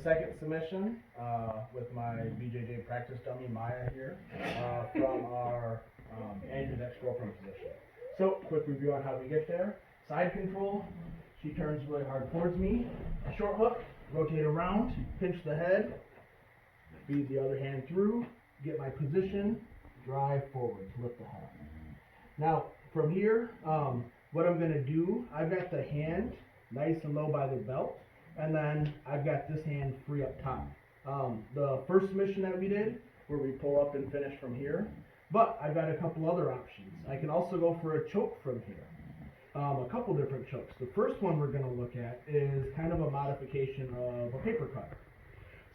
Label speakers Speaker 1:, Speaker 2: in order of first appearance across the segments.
Speaker 1: second submission with my BJJ practice dummy Maya here from our Andrew's ex-girlfriend position. So, quick review on how we get there. Side control, she turns really hard towards me. A short hook, rotate around, pinch the head, feed the other hand through, get my position, drive forward to lift the head. Now, from here, what I'm going to do, I've got the hand nice and low by the belt, and then I've got this hand free up top. The first submission that we did, where we pull up and finish from here, but I've got a couple other options. I can also go for a choke from here. A couple different chokes. The first one we're going to look at is kind of a modification of a paper cutter.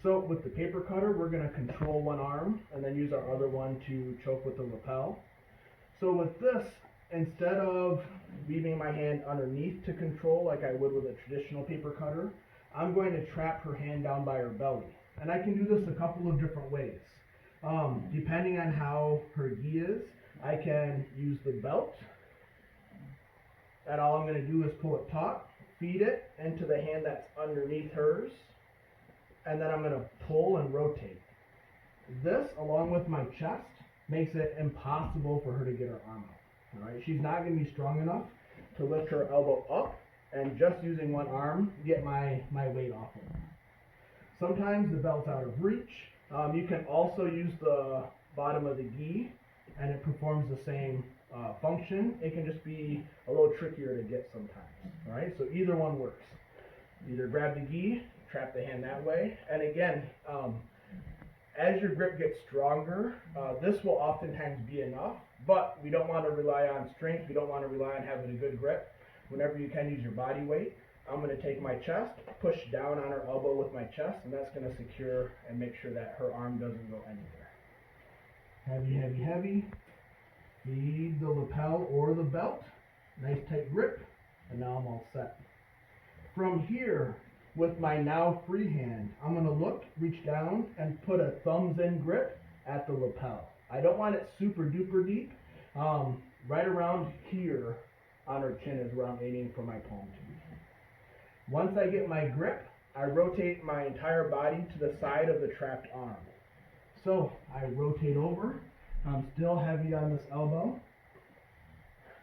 Speaker 1: So with the paper cutter, we're going to control one arm and then use our other one to choke with the lapel. So with this, instead of leaving my hand underneath to control like I would with a traditional paper cutter, I'm going to trap her hand down by her belly. And I can do this a couple of different ways. Depending on how her gi is, I can use the belt, and all I'm going to do is pull it taut, feed it into the hand that's underneath hers, and then I'm going to pull and rotate. This, along with my chest, makes it impossible for her to get her arm out. All right? She's not going to be strong enough to lift her elbow up and just using one arm get my weight off of her. Sometimes the belt's out of reach. You can also use the bottom of the gi, and it performs the same function. It can just be a little trickier to get sometimes. All right? So either one works. Either grab the gi, trap the hand that way, and again, as your grip gets stronger, this will oftentimes be enough, but we don't want to rely on strength. We don't want to rely on having a good grip. Whenever you can use your body weight, I'm going to take my chest, push down on her elbow with my chest, and that's going to secure and make sure that her arm doesn't go anywhere. Heavy, heavy, heavy. Feed the lapel or the belt. Nice tight grip, and now I'm all set. From here, with my now free hand, I'm going to look, reach down, and put a thumbs in grip at the lapel. I don't want it super duper deep. Right around here on her chin is where I'm aiming for my palm to be. Once I get my grip, I rotate my entire body to the side of the trapped arm. So I rotate over. I'm still heavy on this elbow,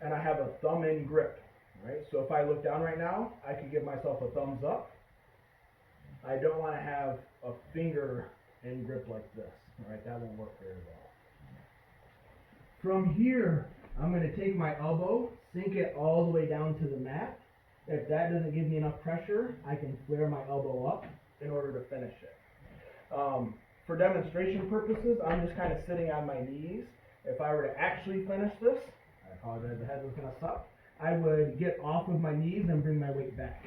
Speaker 1: and I have a thumb in grip. Right? So if I look down right now, I could give myself a thumbs up. I don't want to have a finger in grip like this. All right? That won't work very well. From here, I'm going to take my elbow, sink it all the way down to the mat. If that doesn't give me enough pressure, I can flare my elbow up in order to finish it. For demonstration purposes, I'm just kind of sitting on my knees. If I were to actually finish this, I apologize, the head was going to suck, I would get off of my knees and bring my weight back.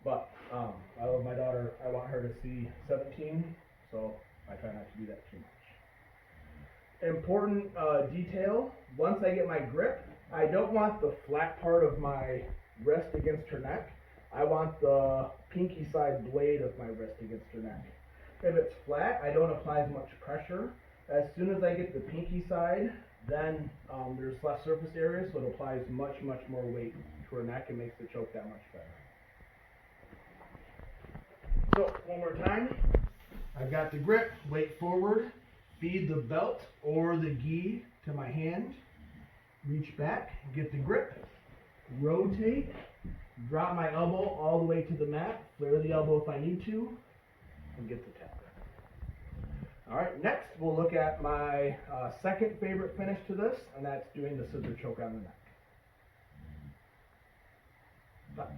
Speaker 1: But I love my daughter. I want her to see 17, so I try not to do that too much. Important detail, once I get my grip, I don't want the flat part of my wrist against her neck. I want the pinky side blade of my wrist against her neck. If it's flat, I don't apply as much pressure. As soon as I get the pinky side, then there's less surface area, so it applies much, much more weight to her neck and makes the choke that much better. So, one more time. I've got the grip, weight forward, feed the belt or the gi to my hand, reach back, get the grip, rotate, drop my elbow all the way to the mat, flare the elbow if I need to, and get the tap. Alright, next we'll look at my second favorite finish to this, and that's doing the scissor choke on the neck. Bye.